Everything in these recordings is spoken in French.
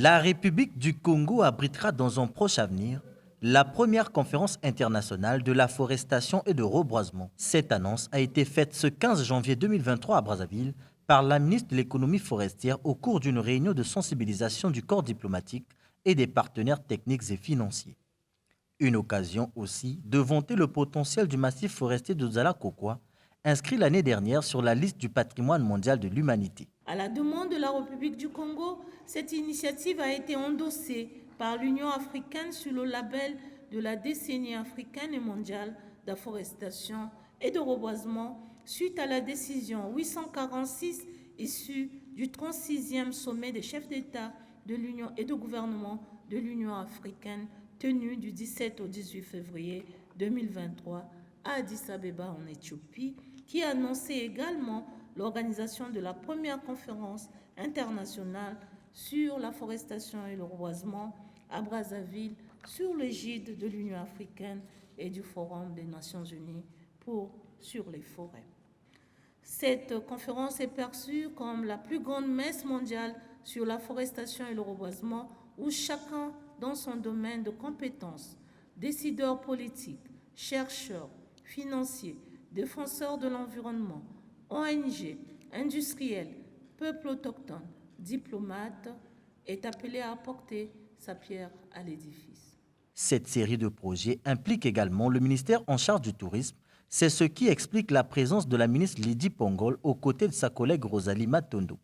La République du Congo abritera dans un proche avenir la première conférence internationale de la forestation et de reboisement. Cette annonce a été faite ce 15 janvier 2023 à Brazzaville par la ministre de l'économie forestière au cours d'une réunion de sensibilisation du corps diplomatique et des partenaires techniques et financiers. Une occasion aussi de vanter le potentiel du massif forestier de Zala-Kokwa, inscrit l'année dernière sur la liste du patrimoine mondial de l'humanité. À la demande de la République du Congo, cette initiative a été endossée par l'Union africaine sur le label de la décennie africaine et mondiale d'afforestation et de reboisement suite à la décision 846 issue du 36e sommet des chefs d'État de l'Union et de gouvernement de l'Union africaine tenu du 17 au 18 février 2023 à Addis Abeba en Éthiopie, qui annonçait également l'organisation de la première conférence internationale sur la forestation et le reboisement à Brazzaville sur l'égide de l'Union africaine et du Forum des Nations unies sur les forêts. Cette conférence est perçue comme la plus grande messe mondiale sur la forestation et le reboisement où chacun dans son domaine de compétences, décideurs politiques, chercheurs, financiers, défenseurs de l'environnement, ONG, industriels, peuples autochtones, diplomates, est appelé à apporter sa pierre à l'édifice. Cette série de projets implique également le ministère en charge du tourisme. C'est ce qui explique la présence de la ministre Lydie Pongol aux côtés de sa collègue Rosalie Matondo.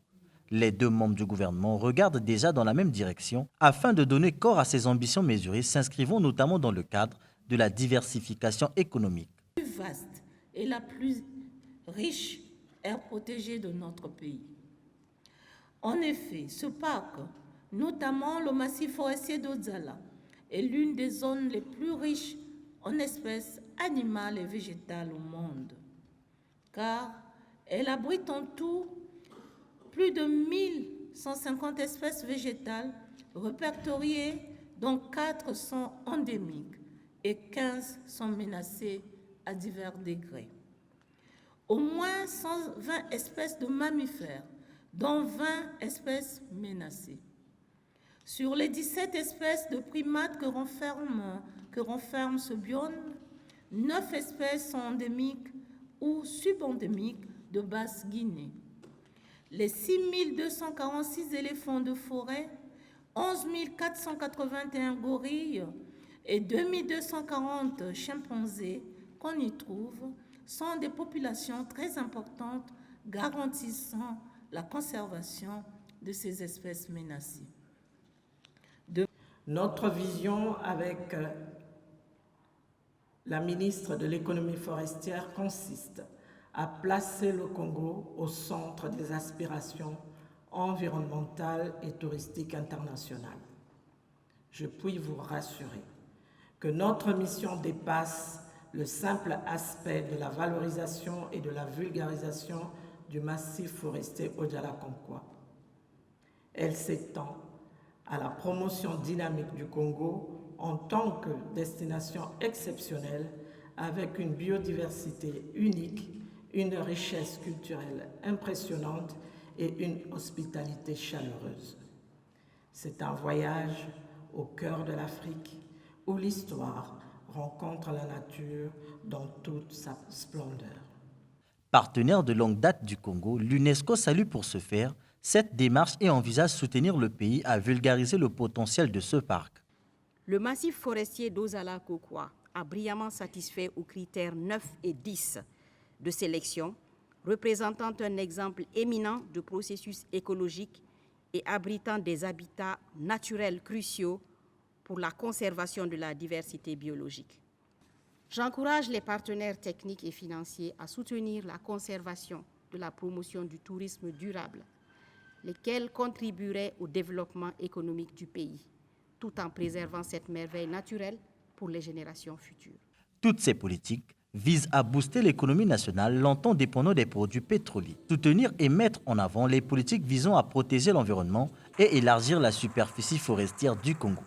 Les deux membres du gouvernement regardent déjà dans la même direction afin de donner corps à ces ambitions mesurées, s'inscrivant notamment dans le cadre de la diversification économique. La plus vaste et la plus riche aire protégée de notre pays. En effet, ce parc, notamment le massif forestier d'Ozala, est l'une des zones les plus riches en espèces animales et végétales au monde, car elle abrite en tout plus de 1150 espèces végétales répertoriées, dont 4 sont endémiques et 15 sont menacées à divers degrés. Au moins 120 espèces de mammifères, dont 20 espèces menacées. Sur les 17 espèces de primates que renferme ce biome, 9 espèces sont endémiques ou subendémiques de Basse-Guinée. Les 6246 éléphants de forêt, 11 481 gorilles et 2240 chimpanzés qu'on y trouve sont des populations très importantes garantissant la conservation de ces espèces menacées. Notre vision avec la ministre de l'économie forestière consiste à placer le Congo au centre des aspirations environnementales et touristiques internationales. Je puis vous rassurer que notre mission dépasse le simple aspect de la valorisation et de la vulgarisation du massif forestier Ojala-Konkwa. Elle s'étend à la promotion dynamique du Congo en tant que destination exceptionnelle avec une biodiversité unique, une richesse culturelle impressionnante et une hospitalité chaleureuse. C'est un voyage au cœur de l'Afrique où l'histoire rencontre la nature dans toute sa splendeur. Partenaire de longue date du Congo, l'UNESCO salue pour ce faire cette démarche et envisage soutenir le pays à vulgariser le potentiel de ce parc. Le massif forestier d'Ozala-Kokwa a brillamment satisfait aux critères 9 et 10 de sélection, représentant un exemple éminent de processus écologique et abritant des habitats naturels cruciaux pour la conservation de la diversité biologique. J'encourage les partenaires techniques et financiers à soutenir la conservation de la promotion du tourisme durable, lesquels contribueraient au développement économique du pays, tout en préservant cette merveille naturelle pour les générations futures. Toutes ces politiques visent à booster l'économie nationale longtemps dépendant des produits pétroliers, soutenir et mettre en avant les politiques visant à protéger l'environnement et élargir la superficie forestière du Congo.